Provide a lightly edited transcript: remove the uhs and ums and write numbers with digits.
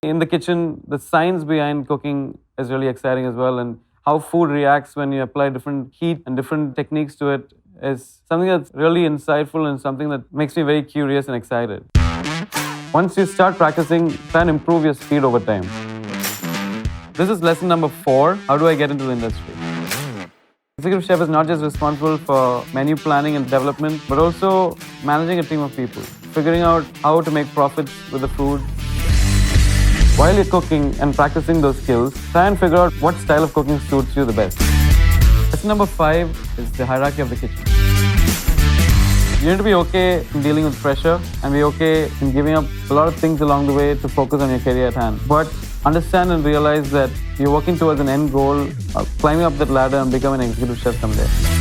In the kitchen, the science behind cooking is really exciting as well, and how food reacts when you apply different heat and different techniques to it is something that's really insightful and something that makes me very curious and excited. Once you start practicing, try and improve your speed over time. This is lesson number 4. How do I get into the industry? Executive chef is not just responsible for menu planning and development, but also managing a team of people, figuring out how to make profits with the food. While you're cooking and practicing those skills, try and figure out what style of cooking suits you the best. Lesson number 5 is the hierarchy of the kitchen. You need to be okay in dealing with pressure and be okay in giving up a lot of things along the way to focus on your career at hand. But understand and realize that you're working towards an end goal of climbing up that ladder and becoming an executive chef someday.